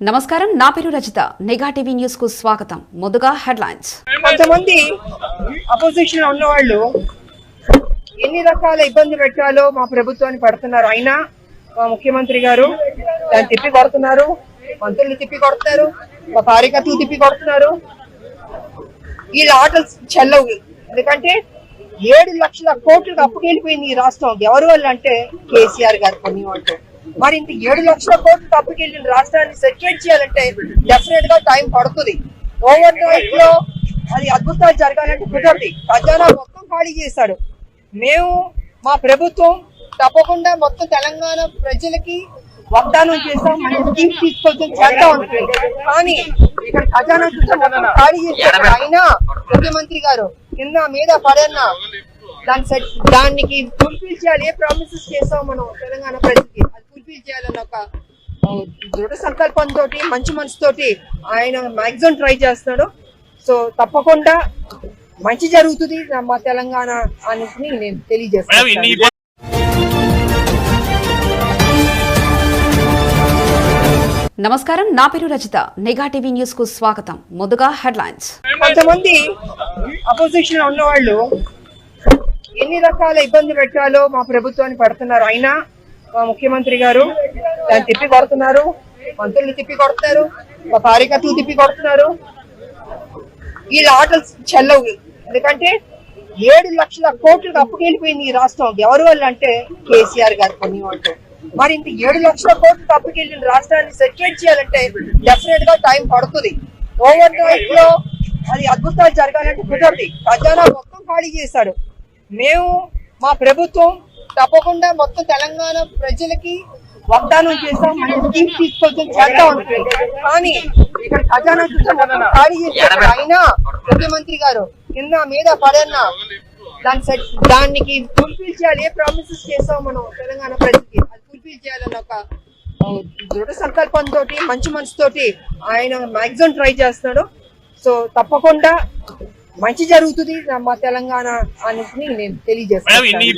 నమస్కారం, నా పేరు రజిత. నిఘా టీవీ న్యూస్ కు స్వాగతం. ముందుగా హెడ్లైన్స్. కొంతమంది అపోజిషన్ ఉన్న వాళ్ళు ఎన్ని రకాల ఇబ్బంది పెట్టాలో మా ప్రభుత్వాన్ని పడుతున్నారు. అయినా మా ముఖ్యమంత్రి గారు దాన్ని తిప్పి కొడుతున్నారు, మంత్రులు తిప్పి కొడుతున్నారు, మా కార్యకర్తలు తిప్పి కొడుతున్నారు. వీళ్ళ ఆటలు చెల్లవు. ఎందుకంటే 7 లక్షల కోట్లకు అప్పుకెళ్ళిపోయింది ఈ రాష్ట్రం. ఎవరి వల్ల అంటే కేసీఆర్ గారు కొన్ని అంటూ. మరి ఇంత 7 లక్షల కోట్లకు అప్పుకెళ్ళిన రాష్ట్రాన్ని సెటిల్ చేయాలంటే డెఫినెట్ గా టైం పడుతుంది. ఓవర్ నైట్ లో అది అద్భుతాలు జరగాలంటే కుదరదు. ఖజానా మొత్తం ఖాళీ చేశాడు. మేము మా ప్రభుత్వం తప్పకుండా మొత్తం తెలంగాణ ప్రజలకి వాగ్దానం చేస్తాం, స్కీమ్ తీసుకొచ్చి చేద్దాం అనుకుంది. కానీ ఇక్కడ ఖజానా ఖాళీ చేశాడు. అయినా ముఖ్యమంత్రి గారు కింద మీద పడన్నా దానికి ఫుల్ఫిల్ చేయాలి. ఏ ప్రామిసెస్ చేస్తాం మనం తెలంగాణ ప్రజలకి అది ఫుల్ఫిల్ చేయాలని ఒక దృఢ సంకల్పంతో మంచి మనసుతోటి ఆయన మాక్సిమం ట్రై చేస్తున్నాడు. సో తప్పకుండా మంచి జరుగుతుంది మా తెలంగాణ అని నేను తెలియజేస్తాను. నమస్కారం, నా పేరు రజిత. నిఘా టీవీ న్యూస్ కు స్వాగతం. ముందుగా హెడ్లైన్స్. కొంతమంది అపోజిషన్ ఉన్న వాళ్ళు ఎన్ని రకాల ఇబ్బంది పెట్టాలో మా ప్రభుత్వాన్ని పడుతున్నారు. అయినా మా ముఖ్యమంత్రి గారు దాన్ని తిప్పి కొడుతున్నారు, మంత్రులు తిప్పి కొడుతున్నారు, మా కార్యకర్తలు తిప్పి కొడుతున్నారు. వీళ్ళ ఆటలు చెల్లవు. ఎందుకంటే 7 లక్షల కోట్లకు అప్పుకెళ్ళిపోయింది ఈ రాష్ట్రం. ఎవరి వల్ల అంటే కేసీఆర్ గారు కొన్ని అంటూ. మరి ఇంత 7 లక్షల కోట్లకు అప్పుకెళ్ళిన రాష్ట్రాన్ని సెటిల్ చేయాలంటే డెఫినెట్ గా టైం పడుతుంది. ఓవర్ నైట్ లో అది అద్భుతాలు జరగాలంటే కుదరదు. ఖజానా మొత్తం ఖాళీ చేశాడు. మేము మా ప్రభుత్వం తప్పకుండా మొత్తం తెలంగాణ ప్రజలకి వాగ్దానం చేస్తాం, స్కీమ్ తీసుకొచ్చి చేద్దాం అనుకుంది. కానీ ఇక్కడ ఖజానా ఖాళీ చేశాడు. అయినా ముఖ్యమంత్రి గారు కింద మీద పడన్నా దానికి ఫుల్ఫిల్ చేయాలి. ఏ ప్రామిసెస్ చేస్తాం మనం తెలంగాణ ప్రజలకి అది ఫుల్ఫిల్ చేయాలని ఒక దృఢ సంకల్పంతో మంచి మనసుతోటి ఆయన మాక్సిమం ట్రై చేస్తున్నాడు. సో తప్పకుండా మంచి జరుగుతుంది మా తెలంగాణ అని నేను తెలియజేస్తాను.